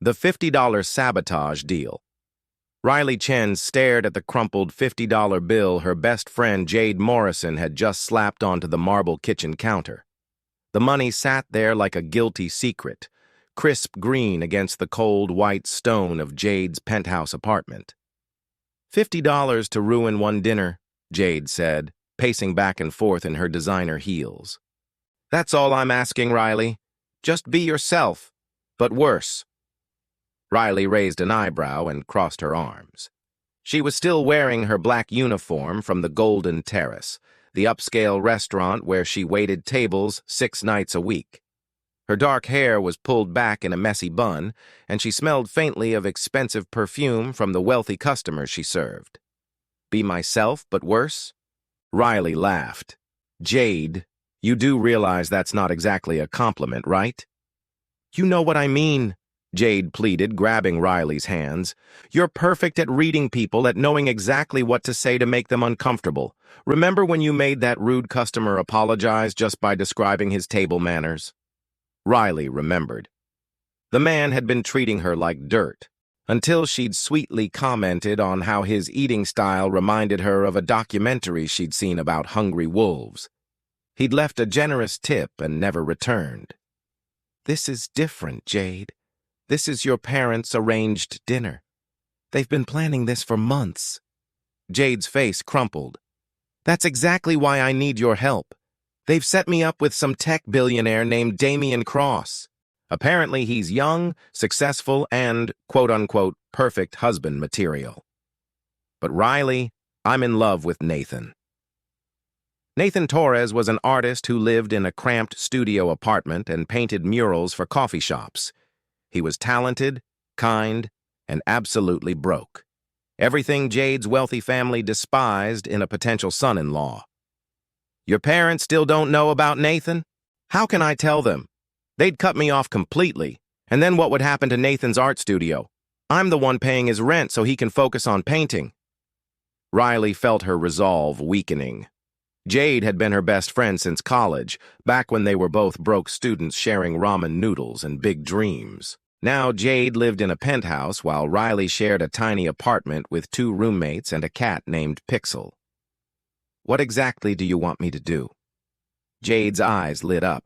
The $50 sabotage deal. Riley Chen stared at the crumpled $50 bill her best friend Jade Morrison had just slapped onto the marble kitchen counter. The money sat there like a guilty secret, crisp green against the cold white stone of Jade's penthouse apartment. $50 to ruin one dinner, Jade said, pacing back and forth in her designer heels. That's all I'm asking, Riley. Just be yourself, but worse. Riley raised an eyebrow and crossed her arms. She was still wearing her black uniform from the Golden Terrace, the upscale restaurant where she waited tables 6 nights a week. Her dark hair was pulled back in a messy bun, and she smelled faintly of expensive perfume from the wealthy customers she served. Be myself, but worse? Riley laughed. Jade, you do realize that's not exactly a compliment, right? You know what I mean, Jade pleaded, grabbing Riley's hands. You're perfect at reading people, at knowing exactly what to say to make them uncomfortable. Remember when you made that rude customer apologize just by describing his table manners? Riley remembered. The man had been treating her like dirt, until she'd sweetly commented on how his eating style reminded her of a documentary she'd seen about hungry wolves. He'd left a generous tip and never returned. This is different, Jade. This is your parents' arranged dinner. They've been planning this for months. Jade's face crumpled. That's exactly why I need your help. They've set me up with some tech billionaire named Damian Cross. Apparently he's young, successful, and, quote-unquote, perfect husband material. But Riley, I'm in love with Nathan. Nathan Torres was an artist who lived in a cramped studio apartment and painted murals for coffee shops. He was talented, kind, and absolutely broke. Everything Jade's wealthy family despised in a potential son-in-law. Your parents still don't know about Nathan? How can I tell them? They'd cut me off completely, and then what would happen to Nathan's art studio? I'm the one paying his rent so he can focus on painting. Riley felt her resolve weakening. Jade had been her best friend since college, back when they were both broke students sharing ramen noodles and big dreams. Now Jade lived in a penthouse while Riley shared a tiny apartment with 2 roommates and a cat named Pixel. What exactly do you want me to do? Jade's eyes lit up.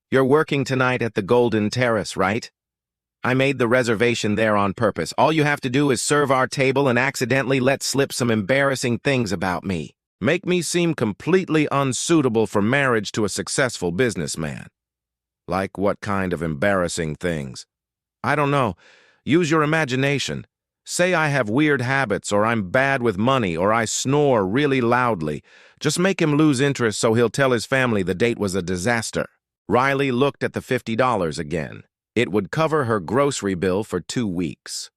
You're working tonight at the Golden Terrace, right? I made the reservation there on purpose. All you have to do is serve our table and accidentally let slip some embarrassing things about me. Make me seem completely unsuitable for marriage to a successful businessman. Like what kind of embarrassing things? I don't know. Use your imagination. Say I have weird habits, or I'm bad with money, or I snore really loudly. Just make him lose interest so he'll tell his family the date was a disaster. Riley looked at the $50 again. It would cover her grocery bill for 2 weeks.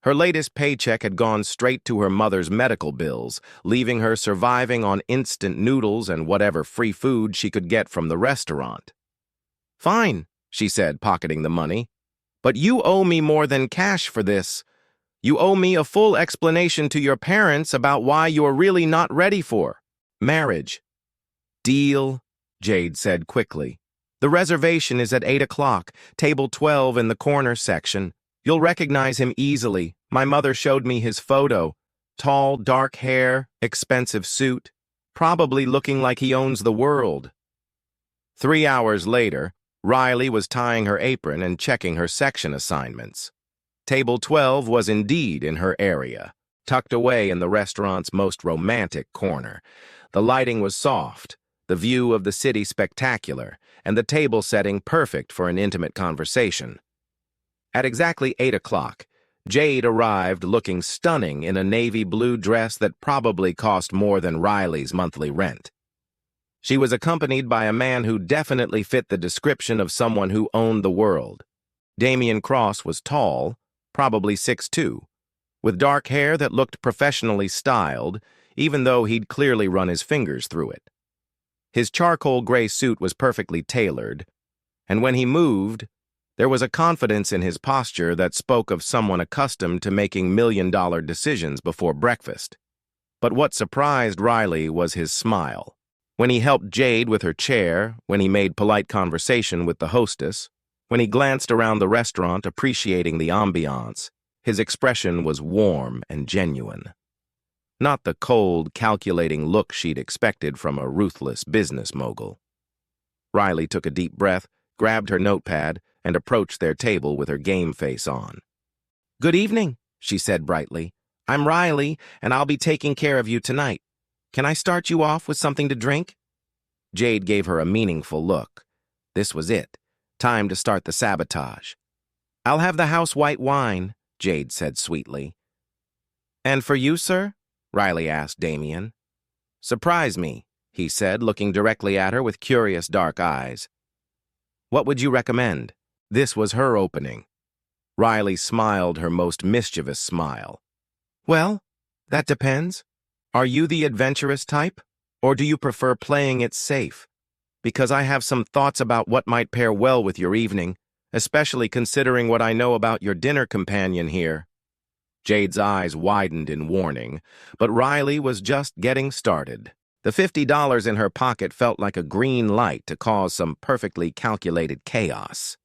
Her latest paycheck had gone straight to her mother's medical bills, leaving her surviving on instant noodles and whatever free food she could get from the restaurant. Fine, she said, pocketing the money. But you owe me more than cash for this. You owe me a full explanation to your parents about why you're really not ready for marriage. Deal, Jade said quickly. The reservation is at 8 o'clock, table 12 in the corner section. You'll recognize him easily. My mother showed me his photo. Tall, dark hair, expensive suit, probably looking like he owns the world. 3 hours later, Riley was tying her apron and checking her section assignments. Table 12 was indeed in her area, tucked away in the restaurant's most romantic corner. The lighting was soft, the view of the city spectacular, and the table setting perfect for an intimate conversation. At exactly 8 o'clock, Jade arrived looking stunning in a navy blue dress that probably cost more than Riley's monthly rent. She was accompanied by a man who definitely fit the description of someone who owned the world. Damian Cross was tall, probably 6'2", with dark hair that looked professionally styled, even though he'd clearly run his fingers through it. His charcoal gray suit was perfectly tailored, and when he moved, there was a confidence in his posture that spoke of someone accustomed to making million-dollar decisions before breakfast. But what surprised Riley was his smile. When he helped Jade with her chair, when he made polite conversation with the hostess, When he glanced around the restaurant, appreciating the ambiance, his expression was warm and genuine. Not the cold, calculating look she'd expected from a ruthless business mogul. Riley took a deep breath, grabbed her notepad, and approached their table with her game face on. "Good evening," she said brightly. "I'm Riley, and I'll be taking care of you tonight. Can I start you off with something to drink?" Jade gave her a meaningful look. This was it. Time to start the sabotage. "I'll have the house white wine," Jade said sweetly. "And for you, sir?" Riley asked Damien. "Surprise me," he said, looking directly at her with curious dark eyes. "What would you recommend?" This was her opening. Riley smiled her most mischievous smile. "Well, that depends. Are you the adventurous type, or do you prefer playing it safe? Because I have some thoughts about what might pair well with your evening, especially considering what I know about your dinner companion here." Jade's eyes widened in warning, but Riley was just getting started. The $50 in her pocket felt like a green light to cause some perfectly calculated chaos.